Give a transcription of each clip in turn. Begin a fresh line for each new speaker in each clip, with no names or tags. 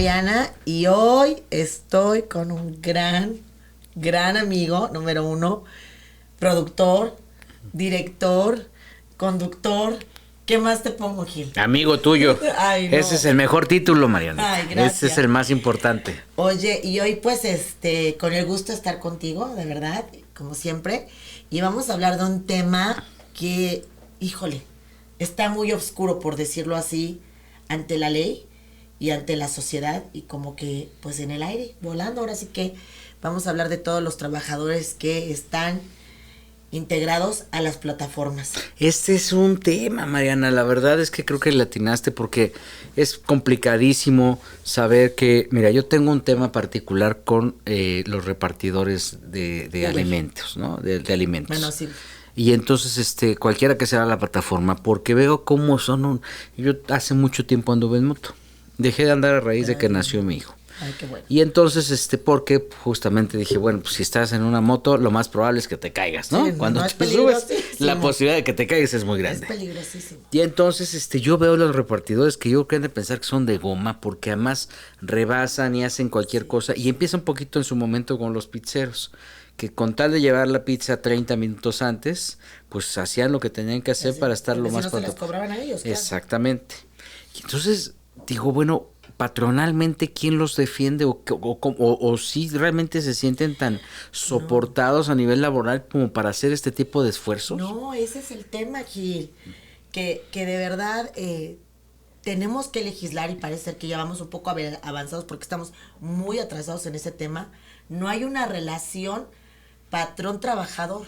Mariana y hoy estoy con un gran amigo, número uno, productor, director, conductor. ¿Qué más te pongo, Gil?
Amigo tuyo.
Ay, no.
Ese es el mejor título, Mariana.
Ay, gracias.
Ese es el más importante.
Oye, y hoy pues con el gusto de estar contigo, de verdad, como siempre, y vamos a hablar de un tema que, híjole, está muy oscuro, por decirlo así, ante la ley y ante la sociedad y como que pues en el aire, volando. Ahora sí que vamos a hablar de todos los trabajadores que están integrados a las plataformas.
Este es un tema, Mariana. La verdad es que creo que le atinaste porque es complicadísimo saber que, mira, yo tengo un tema particular con los repartidores de alimentos, ¿no? De alimentos.
Bueno, sí.
Y entonces, cualquiera que sea la plataforma, porque veo cómo yo hace mucho tiempo anduve en moto. Dejé de andar a raíz de que nació mi hijo.
Ay, qué bueno.
Y entonces, porque justamente dije, bueno, pues si estás en una moto, lo más probable es que te caigas, ¿no?
Sí,
Cuando
no,
te subes, la posibilidad de que te caigas es muy grande.
Es peligrosísimo.
Y entonces, yo veo los repartidores que yo creo que han de pensar que son de goma, porque además rebasan y hacen cualquier cosa. Y empieza un poquito en su momento con los pizzeros, que con tal de llevar la pizza 30 minutos antes, pues hacían lo que tenían que hacer para estar lo más
pronto. Si no se
pronto.
les cobraban a ellos, claro.
Exactamente. Y entonces digo, bueno, patronalmente, ¿quién los defiende? O si realmente se sienten tan soportados a nivel laboral como para hacer este tipo de esfuerzos.
No, ese es el tema, Gil. Que de verdad tenemos que legislar y parece ser que ya vamos un poco avanzados porque estamos muy atrasados en ese tema. No hay una relación patrón-trabajador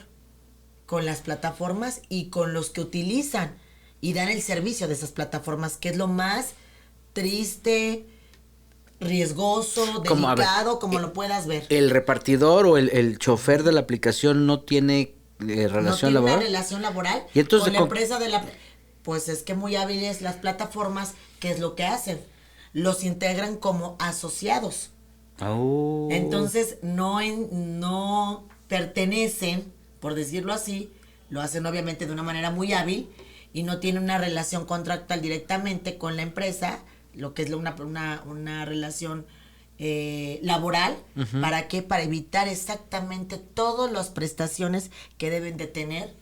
con las plataformas y con los que utilizan y dan el servicio de esas plataformas, que es lo más triste, riesgoso, delicado, como lo puedas ver.
¿El repartidor o el chofer de la aplicación no tiene relación laboral?
No tiene una relación laboral.
¿Y entonces
con la empresa de la... Pues es que muy hábiles las plataformas, ¿qué es lo que hacen? Los integran como asociados.
Oh.
Entonces no pertenecen, por decirlo así, lo hacen obviamente de una manera muy hábil y no tienen una relación contractual directamente con la empresa, lo que es una relación laboral. Uh-huh. ¿Para qué? Para evitar exactamente todas las prestaciones que deben de tener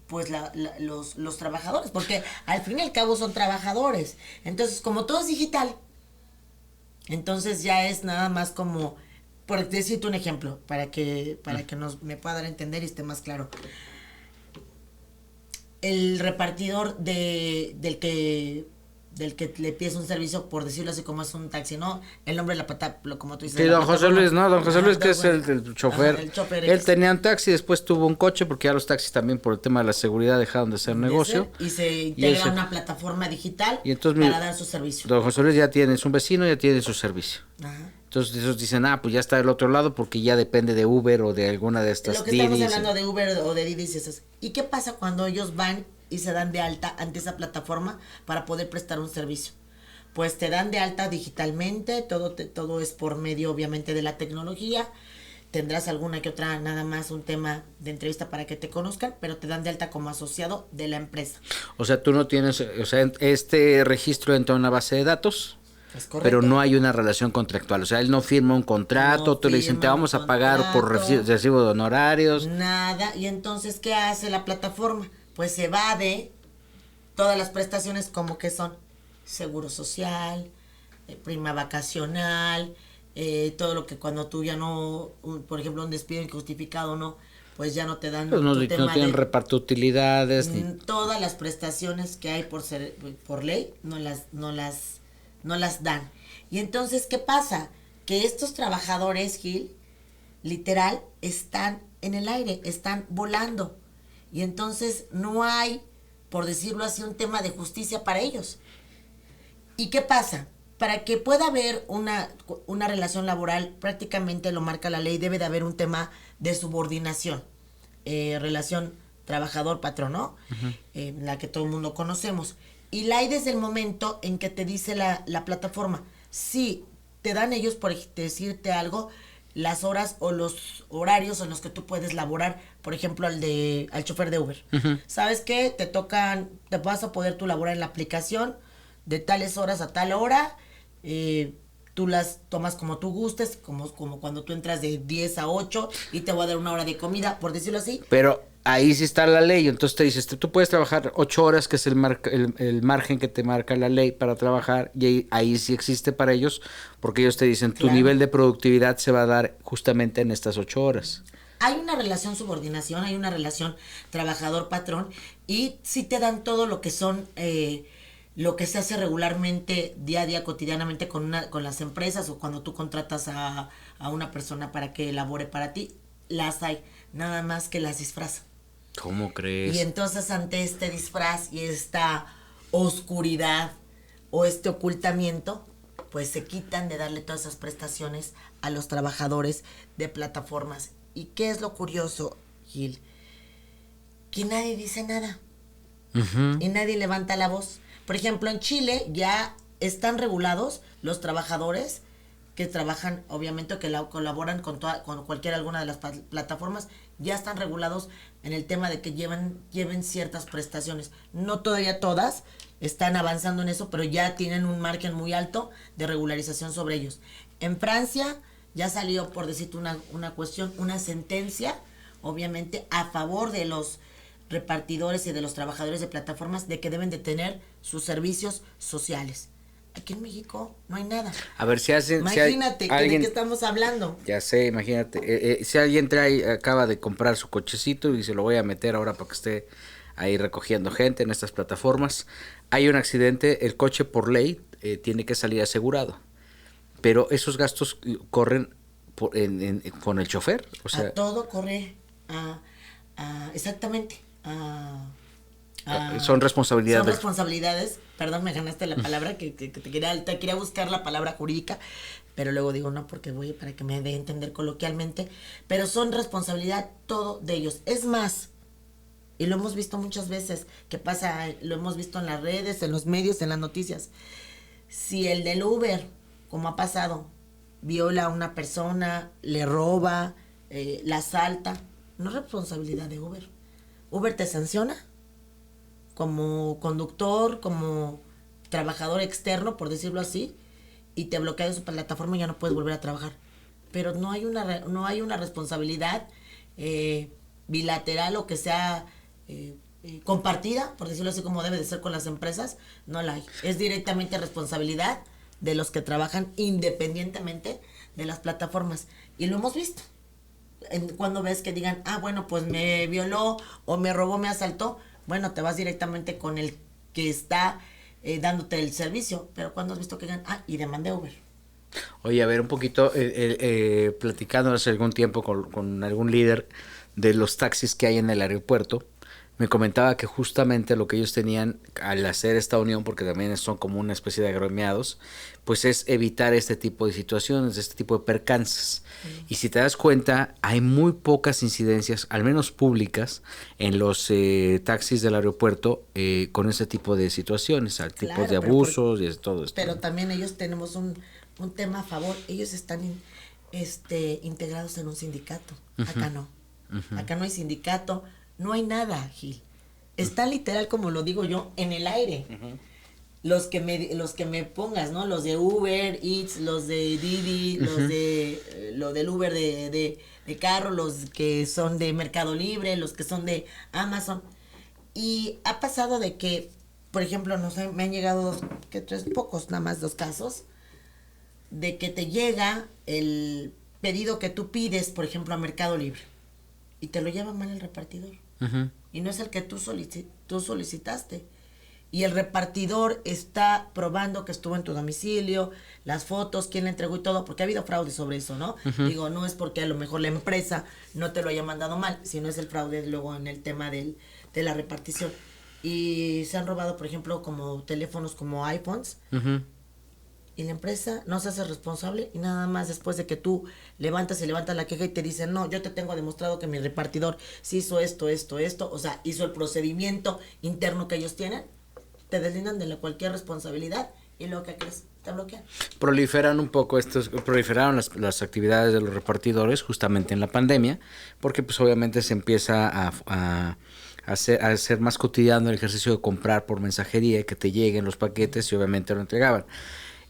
pues los trabajadores, porque al fin y al cabo son trabajadores. Entonces, como todo es digital, entonces ya es nada más como, por decirte un ejemplo, para que me pueda dar a entender y esté más claro. El repartidor del que le pides un servicio, por decirlo así, como es un taxi, ¿no? El nombre de la pata, como tú dices.
Sí, don José Luis, ¿no? Don José Luis, que es el chofer.
Ajá, el chofer.
Él tenía un taxi, después tuvo un coche, porque ya los taxis también por el tema de la seguridad dejaron de ser negocio.
Y se integra una plataforma digital
y entonces,
para dar su servicio.
Don José Luis ya tiene su vecino, ya tiene su servicio. Ajá. Entonces esos dicen, pues ya está del otro lado porque ya depende de Uber o de alguna de estas
Lo que estamos hablando de Uber o de Didi. ¿Y qué pasa cuando ellos van y se dan de alta ante esa plataforma para poder prestar un servicio? Pues te dan de alta digitalmente, todo es por medio obviamente de la tecnología. Tendrás alguna que otra, nada más un tema de entrevista para que te conozcan, pero te dan de alta como asociado de la empresa.
O sea, tú no tienes, este registro entra en una base de datos, pero no hay una relación contractual. O sea, él no firma un contrato, tú le dicen, te vamos a pagar por recibo de honorarios.
Nada, y entonces, ¿qué hace la plataforma? Pues se evade todas las prestaciones como que son seguro social, prima vacacional, todo lo que cuando tú ya no, por ejemplo, un despido injustificado, no, pues ya no te dan.
Pues no tienen reparto de utilidades.
Todas las prestaciones que hay por ley no las dan. Y entonces, ¿qué pasa? Que estos trabajadores, Gil, literal, están en el aire, están volando. Y entonces no hay, por decirlo así, un tema de justicia para ellos. ¿Y qué pasa? Para que pueda haber una relación laboral, prácticamente lo marca la ley, debe de haber un tema de subordinación. Relación trabajador-patrón, ¿no? Uh-huh. La que todo el mundo conocemos. Y la hay desde el momento en que te dice la plataforma, sí, te dan ellos, por decirte algo, las horas o los horarios en los que tú puedes laborar, por ejemplo, al chofer de Uber. Uh-huh. ¿Sabes qué? Te vas a poder tú laborar en la aplicación de tales horas a tal hora, tú las tomas como tú gustes, como cuando tú entras de 10 a 8 y te voy a dar una hora de comida, por decirlo así.
Pero ahí sí está la ley, entonces te dices, tú puedes trabajar 8 horas, que es el margen que te marca la ley para trabajar, y ahí sí existe para ellos, porque ellos te dicen, tu
Claro.
nivel de productividad se va a dar justamente en estas 8 horas.
Hay una relación subordinación, hay una relación trabajador-patrón y sí te dan todo lo que son, lo que se hace regularmente, día a día, cotidianamente con las empresas o cuando tú contratas a una persona para que elabore para ti, las hay, nada más que las disfrazan.
¿Cómo
Y
crees?
entonces ante este disfraz y esta oscuridad o este ocultamiento, pues se quitan de darle todas esas prestaciones a los trabajadores de plataformas. ¿Y qué es lo curioso, Gil? Que nadie dice nada
Ujú.
y nadie levanta la voz. Por ejemplo, en Chile ya están regulados los trabajadores que trabajan, obviamente, que colaboran con cualquier alguna de las plataformas, ya están regulados en el tema de que lleven ciertas prestaciones. No todavía todas están avanzando en eso, pero ya tienen un margen muy alto de regularización sobre ellos. En Francia ya salió, por decirte una cuestión, una sentencia, obviamente, a favor de los repartidores y de los trabajadores de plataformas de que deben de tener sus servicios sociales. Aquí en México no hay nada.
A ver, si hacen...
Imagínate,
alguien,
¿de qué estamos hablando?
ya sé, imagínate, si alguien acaba de comprar su cochecito y se lo voy a meter ahora para que esté ahí recogiendo gente en estas plataformas, hay un accidente, el coche por ley tiene que salir asegurado, pero esos gastos corren con el chofer, o sea,
A todo corre, exactamente,
son responsabilidades
son
del...
responsabilidades, perdón, me ganaste la palabra, que te quería buscar la palabra jurídica, pero luego digo no, porque voy para que me dé a entender coloquialmente, pero son responsabilidad todo de ellos. Es más, y lo hemos visto muchas veces, que pasa, lo hemos visto en las redes, en los medios, en las noticias. Si el del Uber, como ha pasado, viola a una persona, le roba, la asalta, no es responsabilidad de Uber. Uber te sanciona como conductor, como trabajador externo, por decirlo así, y te bloquea de su plataforma y ya no puedes volver a trabajar. Pero no hay una responsabilidad bilateral o que sea compartida, por decirlo así, como debe de ser con las empresas, no la hay. Es directamente responsabilidad de los que trabajan independientemente de las plataformas. Y lo hemos visto. Cuando ves que digan, bueno, pues me violó o me robó, me asaltó, bueno, te vas directamente con el que está dándote el servicio. Pero cuando has visto que digan, y demandé Uber.
Oye, a ver, un poquito, platicando hace algún tiempo con algún líder de los taxis que hay en el aeropuerto, me comentaba que justamente lo que ellos tenían al hacer esta unión, porque también son como una especie de agremiados, pues es evitar este tipo de situaciones, este tipo de percances. Y si te das cuenta, hay muy pocas incidencias, al menos públicas, en los taxis del aeropuerto con ese tipo de situaciones, tipos
Claro,
de abusos y todo esto.
Pero también ellos tenemos un tema a favor. Ellos están integrados en un sindicato. Acá no. Acá no hay sindicato. No hay nada, Gil. Está literal, como lo digo yo, en el aire. Los que me pongas, ¿no? Los de Uber Eats, los de Didi, lo del Uber de carro, los que son de Mercado Libre, los que son de Amazon. Y ha pasado de que, por ejemplo, no sé, me han llegado pocos, nada más 2 casos, de que te llega el pedido que tú pides, por ejemplo, a Mercado Libre, y te lo lleva mal el repartidor. Y no es el que tú solicitaste. Y el repartidor está probando que estuvo en tu domicilio, las fotos, quién le entregó y todo, porque ha habido fraude sobre eso, ¿no? Digo, no es porque a lo mejor la empresa no te lo haya mandado mal, sino es el fraude luego en el tema de la repartición. Y se han robado, por ejemplo, como teléfonos como iPhones, y la empresa no se hace responsable, y nada más después de que tú levantas la queja y te dicen, no, yo te tengo demostrado que mi repartidor sí hizo esto, o sea, hizo el procedimiento interno que ellos tienen, te deslindan de cualquier responsabilidad y luego que crees, te bloquean.
Proliferaron las actividades de los repartidores justamente en la pandemia, porque pues obviamente se empieza a hacer más cotidiano el ejercicio de comprar por mensajería y que te lleguen los paquetes y obviamente lo entregaban.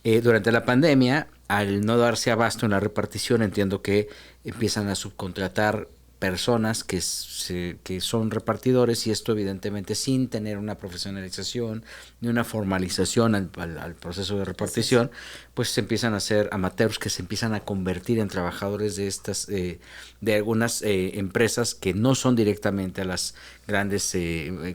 Durante la pandemia, al no darse abasto en la repartición, entiendo que empiezan a subcontratar personas que son repartidores, y esto evidentemente sin tener una profesionalización ni una formalización al proceso de repartición, pues se empiezan a hacer amateurs que se empiezan a convertir en trabajadores de estas de algunas empresas que no son directamente a las grandes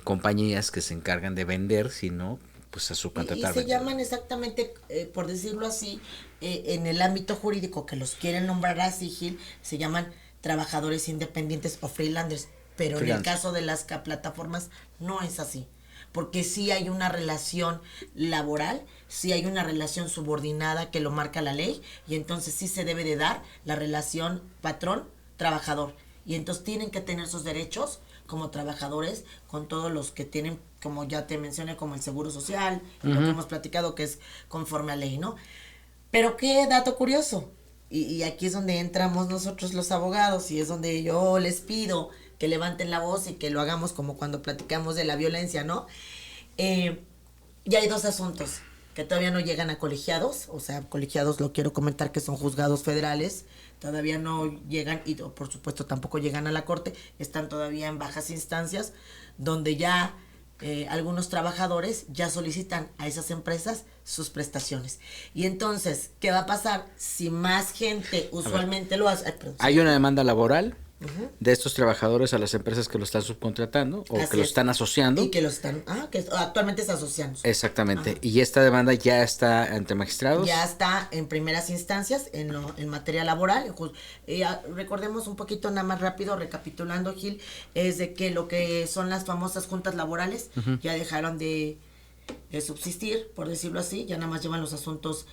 compañías que se encargan de vender, sino pues a subcontratar.
Y se llaman exactamente, por decirlo así, en el ámbito jurídico que los quieren nombrar así, Gil, se llaman trabajadores independientes o freelancers, pero en el caso de las plataformas no es así, porque sí hay una relación laboral, sí hay una relación subordinada que lo marca la ley, y entonces sí se debe de dar la relación patrón-trabajador, y entonces tienen que tener sus derechos como trabajadores con todos los que tienen, como ya te mencioné, como el seguro social, lo que hemos platicado que es conforme a ley, ¿no? Pero qué dato curioso, y aquí es donde entramos nosotros los abogados, y es donde yo les pido que levanten la voz y que lo hagamos como cuando platicamos de la violencia, ¿no? Ya hay dos asuntos que todavía no llegan a colegiados, o sea, colegiados lo quiero comentar que son juzgados federales, todavía no llegan, y por supuesto tampoco llegan a la corte, están todavía en bajas instancias, donde ya algunos trabajadores ya solicitan a esas empresas sus prestaciones. Y entonces, ¿qué va a pasar? Si más gente usualmente lo hace...
Hay una demanda laboral de estos trabajadores a las empresas que lo están subcontratando o que lo están asociando.
Y que lo están, que actualmente está asociando.
Exactamente. Y esta demanda ya está ante magistrados.
Ya está en primeras instancias en materia laboral. Recordemos un poquito nada más rápido, recapitulando, Gil, es de que lo que son las famosas juntas laborales ya dejaron de subsistir, por decirlo así, ya nada más llevan los asuntos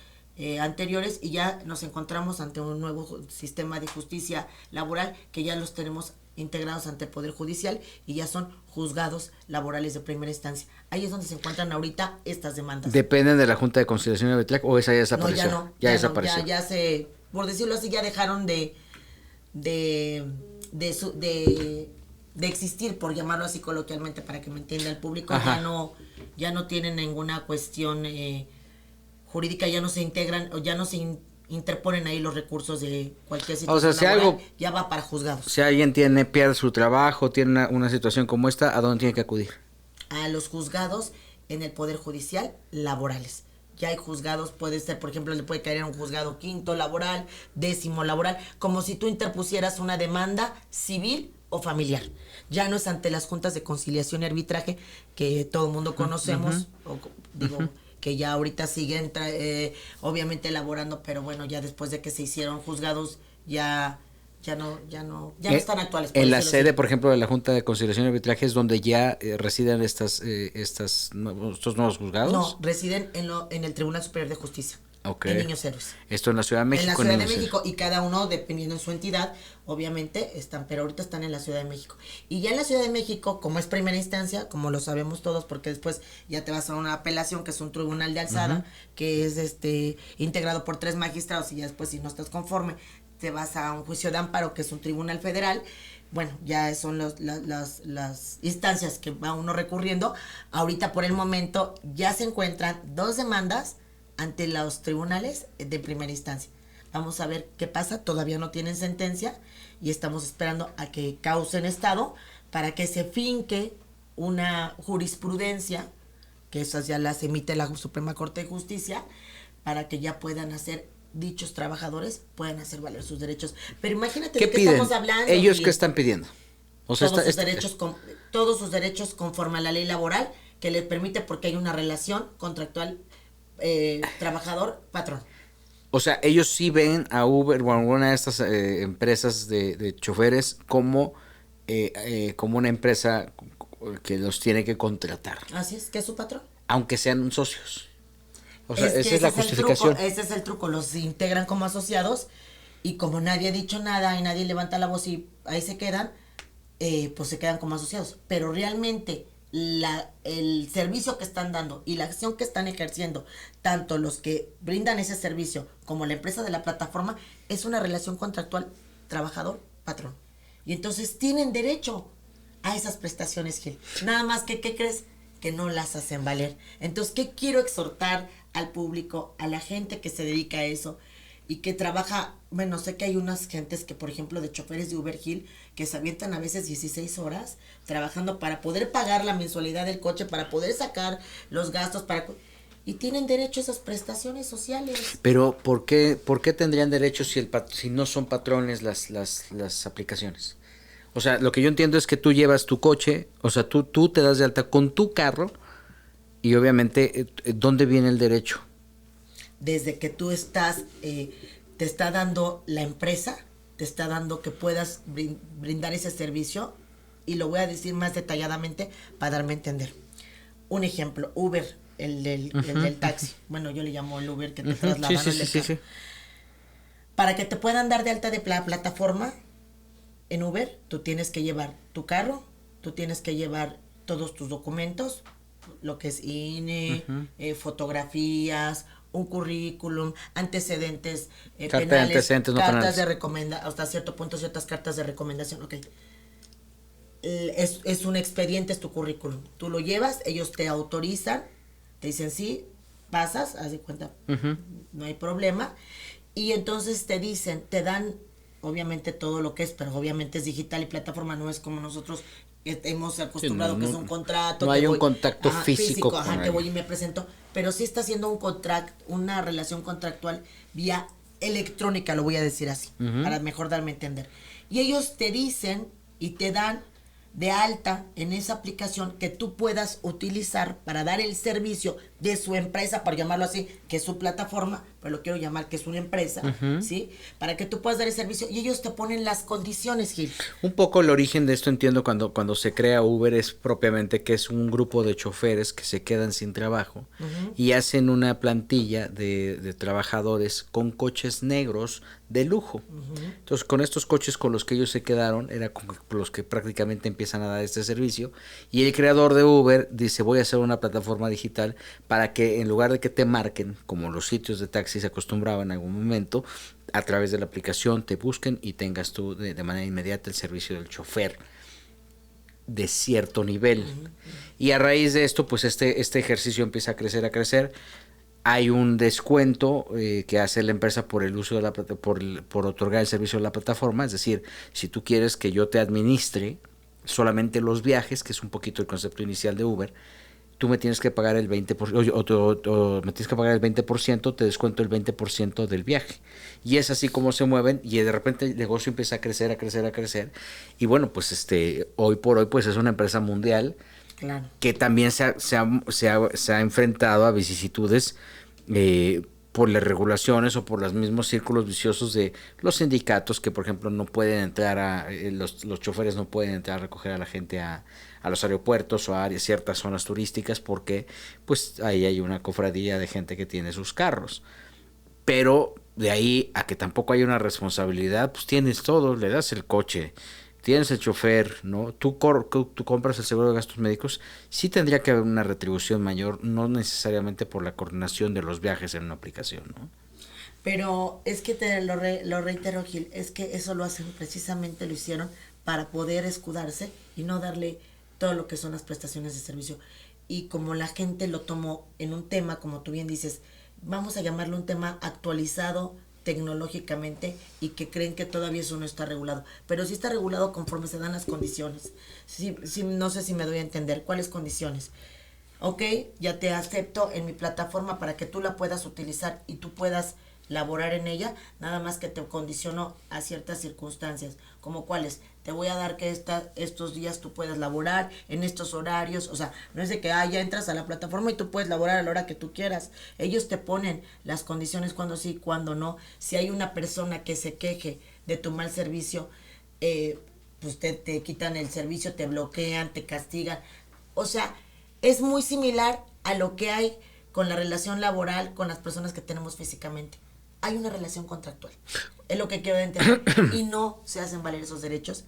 anteriores, y ya nos encontramos ante un nuevo sistema de justicia laboral que ya los tenemos integrados ante el Poder Judicial, y ya son juzgados laborales de primera instancia. Ahí es donde se encuentran ahorita estas demandas.
¿Dependen de la Junta de Conciliación y Arbitraje o esa ya desapareció?
No, ya desapareció. Ya se, por decirlo así, ya dejaron de existir, por llamarlo así coloquialmente para que me entienda el público. Ya no tienen ninguna cuestión jurídica, ya no se integran o ya no se interponen ahí los recursos de cualquier situación.
O sea, si algo
ya va para juzgados.
Si alguien pierde su trabajo, tiene una situación como esta, ¿a dónde tiene que acudir?
A los juzgados en el Poder Judicial laborales. Ya hay juzgados, puede ser, por ejemplo, le puede caer en un juzgado 5º laboral, 10º laboral, como si tú interpusieras una demanda civil o familiar. Ya no es ante las juntas de conciliación y arbitraje que todo el mundo conocemos, que ya ahorita siguen obviamente elaborando, pero bueno, ya después de que se hicieron juzgados ya no están actuales.
En la sede, por ejemplo, de la Junta de Conciliación y Arbitraje es donde ya residen estos nuevos juzgados.
No, residen en el Tribunal Superior de Justicia. En Niños Héroes.
Esto en la Ciudad de México.
En la Ciudad de México, y cada uno, dependiendo de su entidad, obviamente están, pero ahorita están en la Ciudad de México. Y ya en la Ciudad de México, como es primera instancia, como lo sabemos todos, porque después ya te vas a una apelación, que es un tribunal de alzada, que es integrado por 3 magistrados, y ya después, si no estás conforme, te vas a un juicio de amparo, que es un tribunal federal. Bueno, ya son las instancias que va uno recurriendo. Ahorita, por el momento, ya se encuentran 2 demandas ante los tribunales de primera instancia. Vamos a ver qué pasa, todavía no tienen sentencia, y estamos esperando a que causen estado para que se finque una jurisprudencia, que esas ya las emite la Suprema Corte de Justicia, para que ya puedan hacer, dichos trabajadores puedan hacer valer sus derechos. Pero imagínate
de
qué estamos hablando.
¿Ellos qué están pidiendo?
O sea, todos sus derechos conforme a la ley laboral, que les permite, porque hay una relación contractual trabajador, patrón.
O sea, ellos sí ven a Uber o a alguna de estas empresas de choferes como una empresa que los tiene que contratar.
Así es, que es su patrón.
Aunque sean socios. O sea, esa es la justificación.
Ese es el truco, los integran como asociados, y como nadie ha dicho nada y nadie levanta la voz y ahí se quedan, pues se quedan como asociados. Pero realmente el servicio que están dando y la acción que están ejerciendo, tanto los que brindan ese servicio como la empresa de la plataforma, es una relación contractual trabajador-patrón. Y entonces tienen derecho a esas prestaciones, Gil. Nada más que, ¿qué crees? que no las hacen valer. Entonces, ¿qué quiero exhortar al público, a la gente que se dedica a eso y que trabaja? Bueno, sé que hay unas gentes que, por ejemplo, de choferes de Uber Hill, que se avientan a veces 16 horas trabajando para poder pagar la mensualidad del coche, para poder sacar los gastos, y tienen derecho a esas prestaciones sociales.
Pero por qué tendrían derecho si no son patrones las aplicaciones? O sea, lo que yo entiendo es que tú llevas tu coche, o sea, tú te das de alta con tu carro y obviamente, ¿dónde viene el derecho?
Desde que tú estás, te está dando la empresa, te está dando que puedas brindar ese servicio, y lo voy a decir más detalladamente para darme a entender. Un ejemplo, Uber, el del taxi. Bueno, yo le llamo el Uber que te traslada.
Sí.
Para que te puedan dar de alta de la plataforma en Uber, tú tienes que llevar tu carro, tú tienes que llevar todos tus documentos, lo que es INE, fotografías, un currículum, antecedentes penales,
antecedentes no
cartas
penales.
de recomendación, hasta cierto punto ciertas cartas de recomendación, ok. Es un expediente, es tu currículum. Tú lo llevas, ellos te autorizan, te dicen sí, pasas, haz de cuenta, no hay problema. Y entonces te dicen, te dan obviamente todo lo que es, pero obviamente es digital y plataforma, no es como nosotros hemos acostumbrado,
Sí,
que es un contrato.
No hay un contacto físico con
que voy y me presento, pero sí está haciendo una relación contractual vía electrónica, lo voy a decir así, para mejor darme a entender. Y ellos te dicen y te dan de alta en esa aplicación que tú puedas utilizar para dar el servicio de su empresa, para llamarlo así, que es su plataforma, pero lo quiero llamar que es una empresa, ¿sí? Para que tú puedas dar el servicio y ellos te ponen las condiciones, Gil.
Un poco el origen de esto, entiendo, cuando se crea Uber es propiamente que es un grupo de choferes que se quedan sin trabajo y hacen una plantilla de trabajadores con coches negros de lujo. Entonces, con estos coches con los que ellos se quedaron, era con los que prácticamente empiezan a dar este servicio, y el creador de Uber dice, voy a hacer una plataforma digital para que en lugar de que te marquen, como los sitios de taxi se acostumbraban en algún momento, a través de la aplicación te busquen y tengas tú de manera inmediata el servicio del chofer de cierto nivel. Y a raíz de esto, pues este ejercicio empieza a crecer. Hay un descuento que hace la empresa por el uso de por otorgar el servicio de la plataforma. Es decir, si tú quieres que yo te administre solamente los viajes, que es un poquito el concepto inicial de Uber, tú me tienes que pagar el 20%, o me tienes que pagar el 20%, te descuento el 20% del viaje. Y es así como se mueven, y de repente el negocio empieza a crecer. Y bueno, pues hoy por hoy pues es una empresa mundial.
Claro.
Que también se ha enfrentado a vicisitudes por las regulaciones o por los mismos círculos viciosos de los sindicatos, que por ejemplo no pueden entrar los choferes no pueden entrar a recoger a la gente a los aeropuertos o a ciertas zonas turísticas, porque pues ahí hay una cofradía de gente que tiene sus carros. Pero de ahí a que tampoco hay una responsabilidad, pues tienes todo, le das el coche, tienes el chofer, ¿no? Tú compras el seguro de gastos médicos, sí tendría que haber una retribución mayor, no necesariamente por la coordinación de los viajes en una aplicación, ¿no?
Pero es que lo reitero, Gil, es que eso lo hacen, precisamente lo hicieron para poder escudarse y no darle todo lo que son las prestaciones de servicio. Y como la gente lo tomó en un tema, como tú bien dices, vamos a llamarlo un tema actualizado tecnológicamente, y que creen que todavía eso no está regulado, pero sí está regulado conforme se dan las condiciones. Sí, no sé si me doy a entender cuáles condiciones. Ok, ya te acepto en mi plataforma para que tú la puedas utilizar y tú puedas laborar en ella, nada más que te condiciono a ciertas circunstancias, como cuáles, te voy a dar que estos días tú puedas laborar en estos horarios, o sea, no es de que ya entras a la plataforma y tú puedes laborar a la hora que tú quieras. Ellos te ponen las condiciones, cuando sí, cuando no. Si hay una persona que se queje de tu mal servicio, pues te quitan el servicio, te bloquean, te castigan. O sea, es muy similar a lo que hay con la relación laboral con las personas que tenemos físicamente. Hay una relación contractual, es lo que quiero entender, y no se hacen valer esos derechos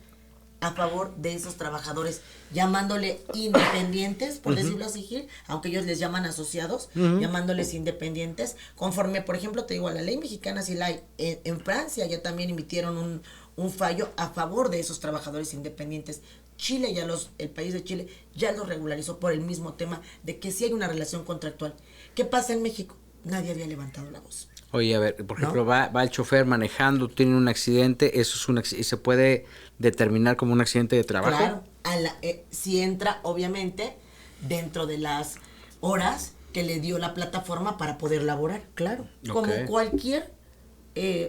a favor de esos trabajadores, llamándole independientes, por decirlo así, Gil, aunque ellos les llaman asociados, llamándoles independientes, conforme, por ejemplo, te digo, a la ley mexicana sí la hay. En Francia ya también emitieron un fallo a favor de esos trabajadores independientes. Chile el país de Chile ya lo regularizó por el mismo tema de que sí hay una relación contractual. ¿Qué pasa en México? Nadie había levantado la voz.
Oye, a ver, por ejemplo, va el chofer manejando, tiene un accidente, eso es y se puede determinar como un accidente de trabajo.
Claro, si entra, obviamente, dentro de las horas que le dio la plataforma para poder laborar, claro, como cualquier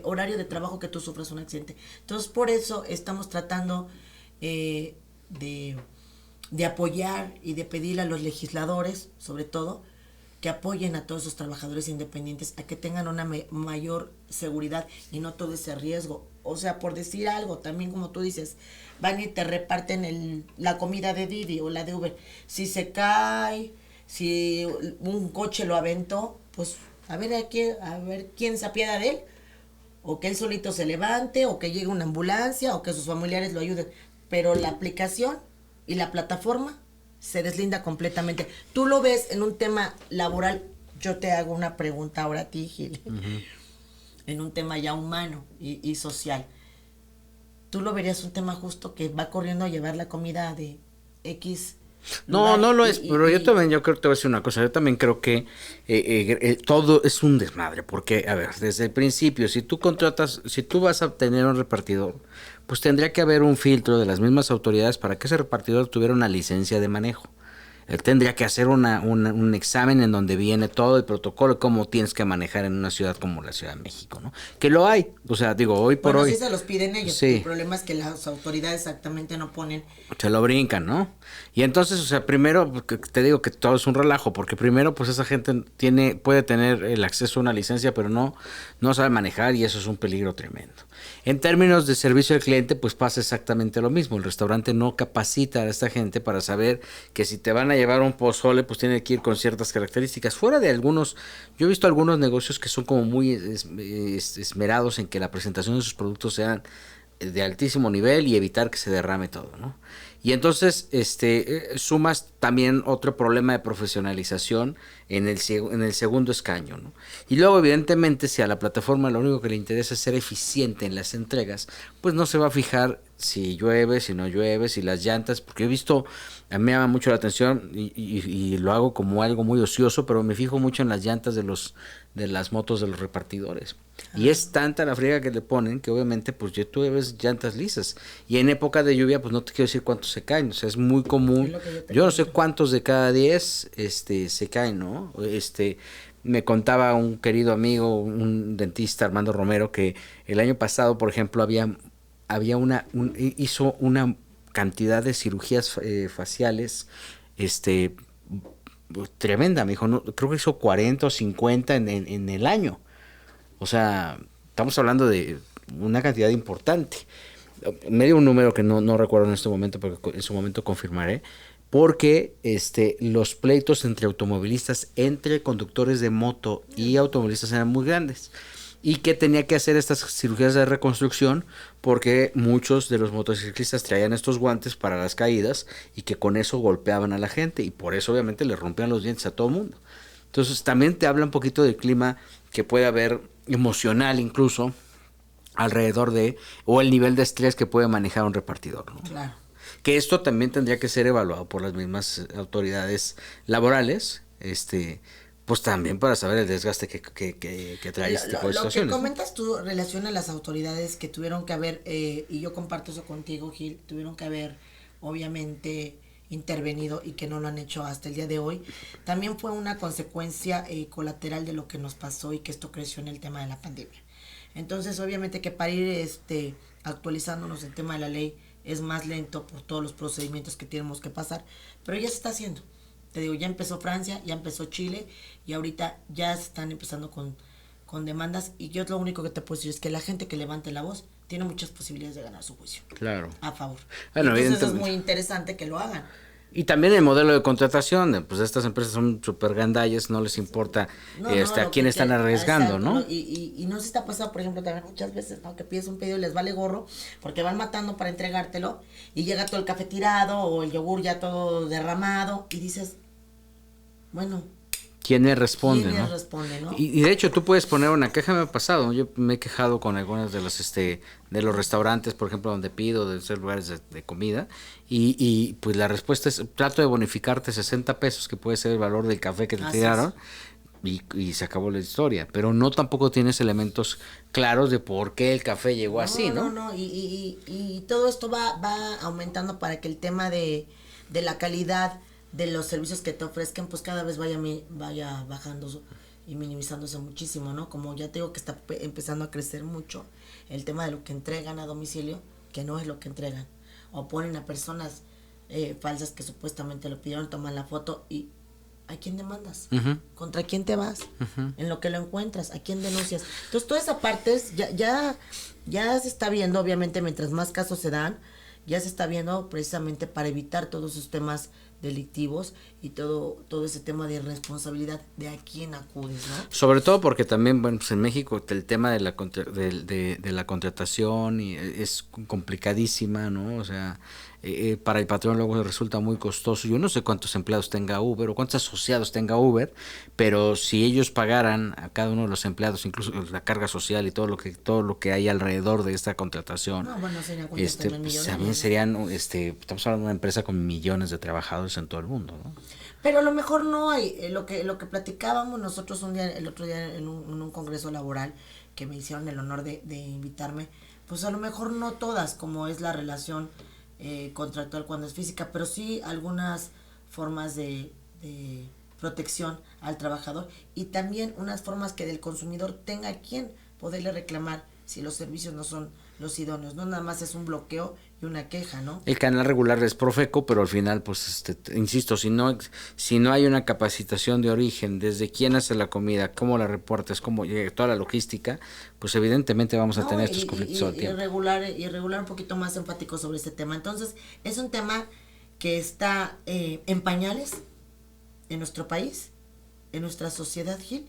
horario de trabajo que tú sufras un accidente. Entonces, por eso estamos tratando de apoyar y de pedirle a los legisladores, sobre todo, que apoyen a todos esos trabajadores independientes a que tengan una mayor seguridad y no todo ese riesgo. O sea, por decir algo, también como tú dices, van y te reparten la comida de Didi o la de Uber. Si se cae, si un coche lo aventó, pues a ver quién se apiada de él, o que él solito se levante, o que llegue una ambulancia, o que sus familiares lo ayuden. Pero la aplicación y la plataforma se deslinda completamente. Tú lo ves en un tema laboral. Yo te hago una pregunta ahora a ti, Gil. En un tema ya humano y social. ¿Tú lo verías un tema justo que va corriendo a llevar la comida de X?
No, no lo es, pero yo creo que te voy a decir una cosa, yo también creo que todo es un desmadre, porque, a ver, desde el principio, si tú vas a tener un repartidor, pues tendría que haber un filtro de las mismas autoridades para que ese repartidor tuviera una licencia de manejo. Él tendría que hacer un examen en donde viene todo el protocolo, cómo tienes que manejar en una ciudad como la Ciudad de México, ¿no? Que lo hay, o sea, digo, hoy por hoy.
Sí se los piden ellos, sí. El problema es que las autoridades exactamente no ponen.
Se lo brincan, ¿no? Y entonces, o sea, primero, te digo que todo es un relajo, porque primero, pues esa gente puede tener el acceso a una licencia, pero no sabe manejar y eso es un peligro tremendo. En términos de servicio al cliente, pues pasa exactamente lo mismo. El restaurante no capacita a esta gente para saber que si te van a llevar un pozole, pues tiene que ir con ciertas características. Fuera de algunos, yo he visto algunos negocios que son como muy esmerados en que la presentación de sus productos sean de altísimo nivel y evitar que se derrame todo, ¿no? Y entonces sumas también otro problema de profesionalización en el segundo escaño, ¿no? Y luego, evidentemente, si a la plataforma lo único que le interesa es ser eficiente en las entregas, pues no se va a fijar si llueve, si no llueve, si las llantas, porque he visto, a mí me llama mucho la atención y lo hago como algo muy ocioso, pero me fijo mucho en las llantas de las motos de los repartidores. Y es tanta la friega que le ponen que obviamente pues tú ves llantas lisas. Y en época de lluvia pues no te quiero decir cuántos se caen. O sea, es muy común. Yo no sé cuántos de cada 10 se caen, ¿no? Me contaba un querido amigo, un dentista, Armando Romero, que el año pasado, por ejemplo, hizo una cantidad de cirugías faciales tremenda. Me dijo, no, creo que hizo 40 o 50 en el año. O sea, estamos hablando de una cantidad importante. Me dio un número que no recuerdo en este momento, porque en su momento confirmaré, porque los pleitos entre automovilistas, entre conductores de moto y automovilistas eran muy grandes. Y que tenía que hacer estas cirugías de reconstrucción porque muchos de los motociclistas traían estos guantes para las caídas y que con eso golpeaban a la gente y por eso obviamente le rompían los dientes a todo el mundo. Entonces también te habla un poquito del clima que puede haber emocional incluso alrededor o el nivel de estrés que puede manejar un repartidor, ¿no?
Claro.
Que esto también tendría que ser evaluado por las mismas autoridades laborales, pues también para saber el desgaste que trae este tipo de situaciones.
Lo que comentas tú relaciona a las autoridades que tuvieron que haber, y yo comparto eso contigo, Gil, tuvieron que haber obviamente intervenido y que no lo han hecho hasta el día de hoy. También fue una consecuencia colateral de lo que nos pasó y que esto creció en el tema de la pandemia. Entonces, obviamente que para ir actualizándonos el tema de la ley es más lento por todos los procedimientos que tenemos que pasar, pero ya se está haciendo. Te digo, ya empezó Francia, ya empezó Chile y ahorita ya se están empezando con demandas y yo lo único que te puedo decir es que la gente que levante la voz tiene muchas posibilidades de ganar su juicio.
Claro.
A favor.
Bueno,
entonces es muy interesante que lo hagan.
Y también el modelo de contratación, pues estas empresas son súper gandallas, no les importa a quién están arriesgando, exacto, ¿no?
Y no se está pasando, por ejemplo, también muchas veces, ¿no? Que pides un pedido y les vale gorro, porque van matando para entregártelo, y llega todo el café tirado, o el yogur ya todo derramado, y dices, bueno,
quién le responde,
¿Quién
¿no?
les responde, no?
Y de hecho tú puedes poner una queja, me ha pasado, yo me he quejado con algunas de los de los restaurantes, por ejemplo, donde pido, de ser lugares de comida, y pues la respuesta es, trato de bonificarte 60 pesos, que puede ser el valor del café que te
Así
tiraron,
es.
y se acabó la historia, pero no tampoco tienes elementos claros de por qué el café llegó así,
No, no,
¿no?
no, y todo esto va aumentando para que el tema de la calidad de los servicios que te ofrezcan, pues cada vez vaya bajando y minimizándose muchísimo, ¿no? Como ya te digo que está empezando a crecer mucho el tema de lo que entregan a domicilio, que no es lo que entregan. O ponen a personas falsas que supuestamente lo pidieron, toman la foto y ¿a quién demandas?
Ujú.
¿Contra quién te vas? En lo que lo encuentras, ¿a quién denuncias? Entonces, toda esa parte ya se está viendo, obviamente, mientras más casos se dan, ya se está viendo precisamente para evitar todos esos temas delictivos y todo ese tema de responsabilidad de a quién acudes, ¿no?
Sobre todo porque también, bueno, pues en México el tema de de la contratación es complicadísima, ¿no? O sea, para el patrón luego resulta muy costoso. Yo no sé cuántos empleados tenga Uber o cuántos asociados tenga Uber, pero si ellos pagaran a cada uno de los empleados, incluso la carga social y todo lo que hay alrededor de esta contratación,
No, bueno, serían cuentas también
pues
millonarias,
también
¿no?
serían, estamos hablando de una empresa con millones de trabajadores en todo el mundo, ¿no?
Pero a lo mejor no hay, lo que platicábamos nosotros el otro día en un congreso laboral que me hicieron el honor de invitarme, pues a lo mejor no todas, como es la relación contractual cuando es física, pero sí algunas formas de protección al trabajador y también unas formas que del consumidor tenga a quien poderle reclamar si los servicios no son los idóneos, no nada más es un bloqueo y una queja, ¿no?
El canal regular es Profeco, pero al final, pues, insisto, si no hay una capacitación de origen, desde quién hace la comida, cómo la reportes, cómo llega toda la logística, pues evidentemente vamos a
No,
tener estos conflictos todo el tiempo.
regular un poquito más enfático sobre este tema. Entonces, es un tema que está en pañales en nuestro país, en nuestra sociedad, Gil,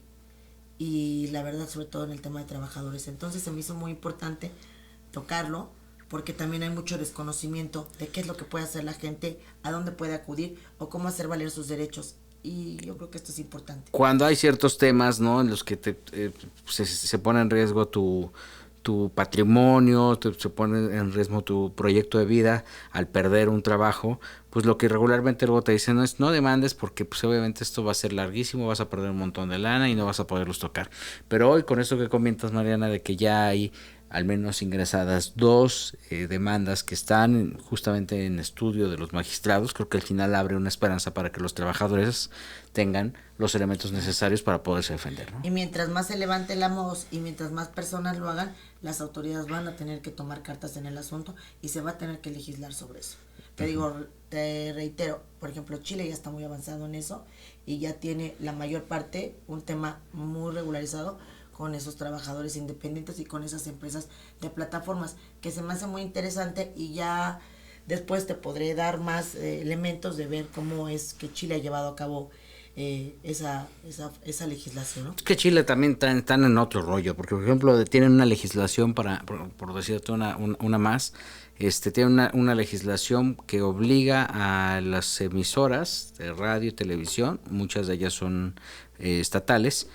y la verdad, sobre todo en el tema de trabajadores. Entonces, se me hizo muy importante tocarlo, porque también hay mucho desconocimiento de qué es lo que puede hacer la gente, a dónde puede acudir o cómo hacer valer sus derechos. Y yo creo que esto es importante.
Cuando hay ciertos temas, ¿no? En los que se pone en riesgo tu patrimonio, se pone en riesgo tu proyecto de vida al perder un trabajo, pues lo que regularmente luego te dicen es no demandes porque pues obviamente esto va a ser larguísimo, vas a perder un montón de lana y no vas a poderlos tocar. Pero hoy con esto que comentas, Mariana, de que ya hay al menos ingresadas dos demandas que están justamente en estudio de los magistrados, creo que al final abre una esperanza para que los trabajadores tengan los elementos necesarios para poderse defender, ¿no?
Y mientras más se levante la voz y mientras más personas lo hagan, las autoridades van a tener que tomar cartas en el asunto y se va a tener que legislar sobre eso. Te digo, te reitero, por ejemplo, Chile ya está muy avanzado en eso y ya tiene la mayor parte un tema muy regularizado con esos trabajadores independientes y con esas empresas de plataformas, que se me hace muy interesante y ya después te podré dar más elementos de ver cómo es que Chile ha llevado a cabo esa legislación, ¿no?
Es que Chile también están en otro rollo, porque por ejemplo tienen una legislación por decirte una más, tienen una legislación que obliga a las emisoras de radio y televisión, muchas de ellas son estatales,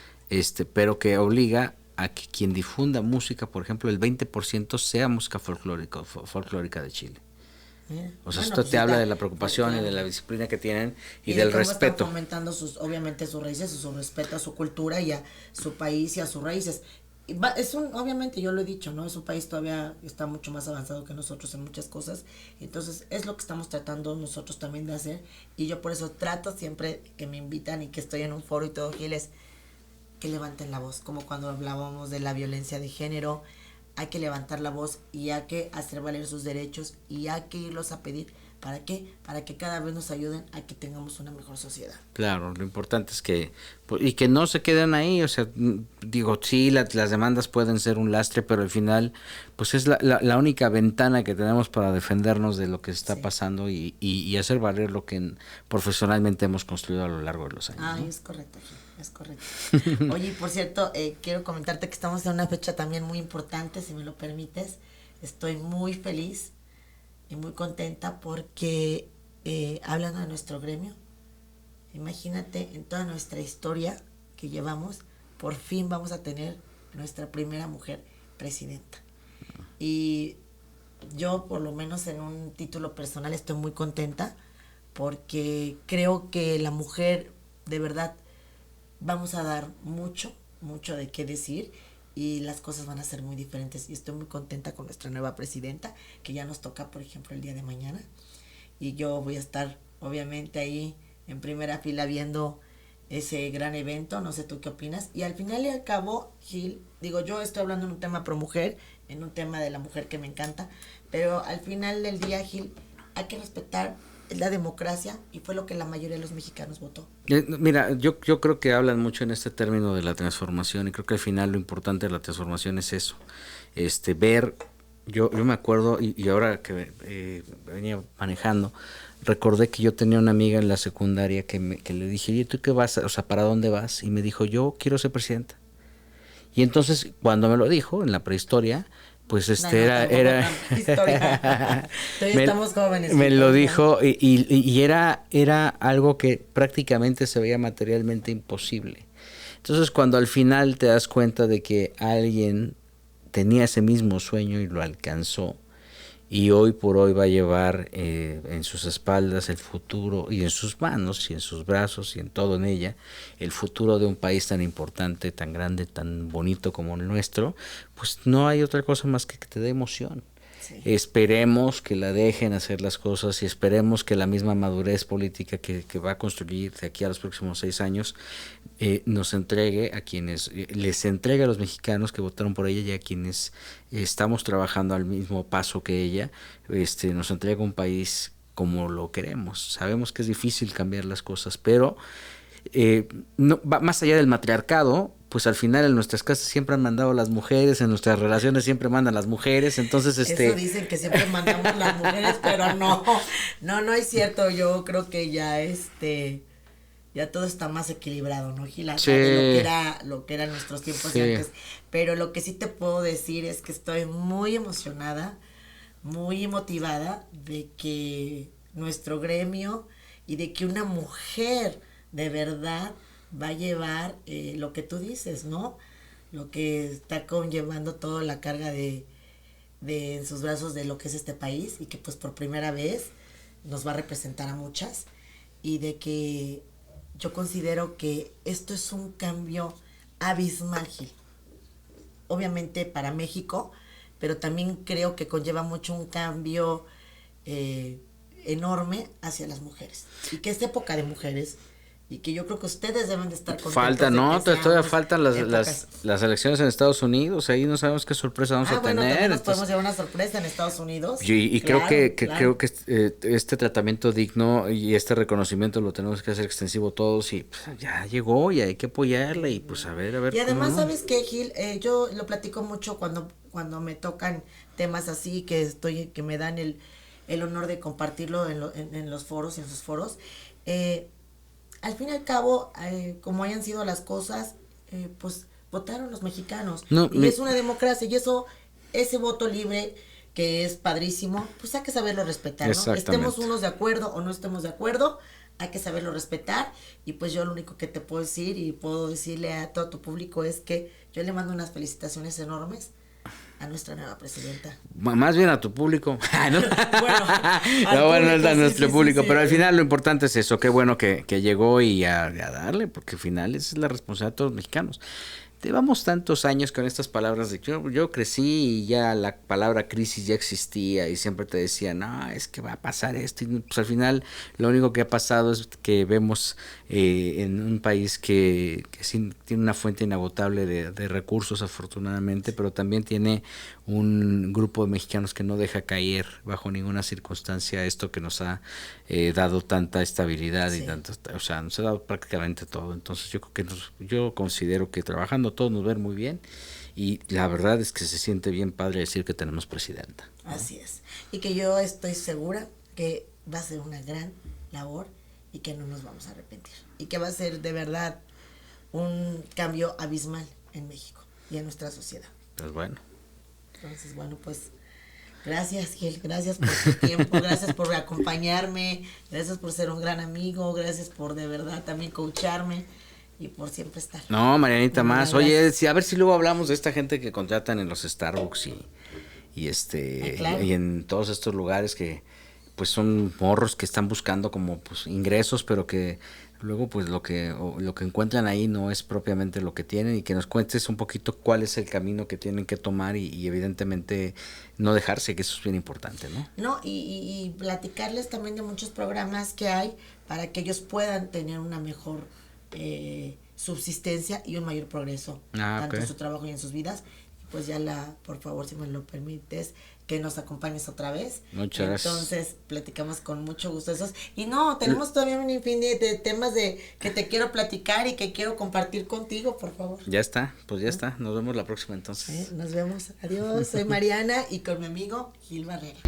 pero que obliga a que quien difunda música, por ejemplo, el 20% sea música folclórica de Chile. O sea,
Bueno,
esto
pues
te habla
está,
de la preocupación y
claro.
de la disciplina que tienen y
Y de
del
cómo están
respeto.
fomentando obviamente sus raíces, su respeto a su cultura y a su país y a sus raíces. Obviamente yo lo he dicho, ¿no? Es un país todavía está mucho más avanzado que nosotros en muchas cosas. Entonces es lo que estamos tratando nosotros también de hacer. Y yo por eso trato siempre que me invitan y que estoy en un foro y todo, Giles, que levanten la voz. Como cuando hablábamos de la violencia de género, hay que levantar la voz y hay que hacer valer sus derechos y hay que irlos a pedir. ¿Para qué? Para que cada vez nos ayuden a que tengamos una mejor sociedad.
Claro, lo importante es que y que no se queden ahí, o sea, digo, sí, las demandas pueden ser un lastre, pero al final, pues es la única ventana que tenemos para defendernos de lo que está pasando y hacer valer lo que profesionalmente hemos construido a lo largo de los años.
Ay,
¿no?
es correcto, es correcto. Oye, por cierto, quiero comentarte que estamos en una fecha también muy importante, si me lo permites. Estoy muy feliz y muy contenta porque hablando de nuestro gremio, Imagínate, en toda nuestra historia que llevamos, por fin vamos a tener nuestra primera mujer presidenta. Y yo, por lo menos en un título personal, estoy muy contenta porque creo que la mujer, de verdad, vamos a dar mucho, mucho de qué decir y las cosas van a ser muy diferentes. Y estoy muy contenta con nuestra nueva presidenta, que ya nos toca, por ejemplo, el día de mañana. Y yo voy a estar, obviamente, ahí en primera fila viendo ese gran evento. No sé tú qué opinas. Y al final y al cabo, Gil, digo, yo estoy hablando en un tema pro mujer, en un tema de la mujer que me encanta, pero al final del día, Gil, hay que respetar la democracia y fue lo que la mayoría de los mexicanos votó.
Mira, yo creo que hablan mucho en este término de la transformación y creo que al final lo importante de la transformación es eso, ver, yo me acuerdo y ahora que venía manejando, recordé que yo tenía una amiga en la secundaria que le dije, oye, ¿tú qué vas? O sea, ¿para dónde vas? Y me dijo, yo quiero ser presidenta. Y entonces, cuando me lo dijo, en la prehistoria, pues era
Todavía estamos jóvenes.
Me lo dijo y era algo que prácticamente se veía materialmente imposible. Entonces, cuando al final te das cuenta de que alguien tenía ese mismo sueño y lo alcanzó, y hoy por hoy va a llevar en sus espaldas el futuro, y en sus manos y en sus brazos y en todo en ella, el futuro de un país tan importante, tan grande, tan bonito como el nuestro, pues no hay otra cosa más que te dé emoción. Sí. Esperemos que la dejen hacer las cosas y esperemos que la misma madurez política que va a construir de aquí a los próximos 6 años nos entregue a quienes, les entregue a los mexicanos que votaron por ella y a quienes estamos trabajando al mismo paso que ella, nos entregue un país como lo queremos. Sabemos que es difícil cambiar las cosas, pero no, va más allá del matriarcado, pues al final en nuestras casas siempre han mandado las mujeres, en nuestras relaciones siempre mandan las mujeres, entonces
Eso dicen que siempre mandamos las mujeres, pero no es cierto. Yo creo que ya ya todo está más equilibrado, ¿no, Gila?
Sí.
De lo que era en nuestros tiempos de antes. Pero lo que sí te puedo decir es que estoy muy emocionada, muy motivada de que nuestro gremio y de que una mujer de verdad va a llevar lo que tú dices, ¿no? Lo que está conllevando toda la carga de en sus brazos de lo que es este país y que pues por primera vez nos va a representar a muchas y de que yo considero que esto es un cambio abismal, Gil. Obviamente para México, pero también creo que conlleva mucho un cambio enorme hacia las mujeres y que es época de mujeres y que yo creo que ustedes deben de estar contentos.
Todavía faltan las elecciones en Estados Unidos, ahí no sabemos qué sorpresa vamos a tener.
También nos podemos llevar una sorpresa en Estados Unidos.
Y claro, creo que este tratamiento digno y este reconocimiento lo tenemos que hacer extensivo todos y pues, ya llegó y hay que apoyarle y pues a ver.
Y además, ¿sabes qué, Gil? Yo lo platico mucho cuando me tocan temas así que me dan el honor de compartirlo en los foros, en sus foros. Al fin y al cabo, como hayan sido las cosas, pues votaron los mexicanos. Es una democracia y ese voto libre que es padrísimo, pues hay que saberlo respetar, ¿no? Estemos unos de acuerdo o no estemos de acuerdo, hay que saberlo respetar. Y pues yo lo único que te puedo decir y puedo decirle a todo tu público es que yo le mando unas felicitaciones enormes a nuestra nueva presidenta.
Más bien a tu público. Bueno, a nuestro público, pero al final lo importante es eso, qué bueno que llegó y a darle, porque al final esa es la responsabilidad de todos los mexicanos. Llevamos tantos años con estas palabras de yo crecí y ya la palabra crisis ya existía y siempre te decían, no, es que va a pasar esto y pues al final lo único que ha pasado es que vemos en un país que sí tiene una fuente inagotable de recursos afortunadamente, pero también tiene un grupo de mexicanos que no deja caer bajo ninguna circunstancia esto que nos ha dado tanta estabilidad y tanto, o sea, nos ha dado prácticamente todo. Entonces yo creo que yo considero que trabajando todos nos ven muy bien y la verdad es que se siente bien padre decir que tenemos presidenta, ¿no?
Así es. Y que yo estoy segura que va a ser una gran labor y que no nos vamos a arrepentir. Y que va a ser de verdad un cambio abismal en México y en nuestra sociedad.
Pues bueno.
Entonces, bueno, pues Gracias, Gil, gracias por tu tiempo, gracias por acompañarme, gracias por ser un gran amigo, gracias por de verdad también coacharme y por siempre estar.
No, Marianita,
De verdad,
más. Oye,
gracias.
sí, a ver si luego hablamos de esta gente que contratan en los Starbucks
Claro.
y en todos estos lugares que pues son morros que están buscando como pues ingresos, pero que luego pues lo que encuentran ahí no es propiamente lo que tienen, y que nos cuentes un poquito cuál es el camino que tienen que tomar y evidentemente no dejarse, que eso es bien importante, ¿no?
No, y platicarles también de muchos programas que hay para que ellos puedan tener una mejor subsistencia y un mayor progreso, tanto
Ok.
en su trabajo y en sus vidas. Pues ya por favor, si me lo permites, que nos acompañes otra vez.
Muchas gracias.
Entonces, platicamos con mucho gusto esos. Y no, tenemos todavía un infinidad de temas de que te quiero platicar y que quiero compartir contigo, por favor.
Ya está, pues ya está. Nos vemos la próxima entonces.
Nos vemos. Adiós. Soy Mariana y con mi amigo Gil Barrera.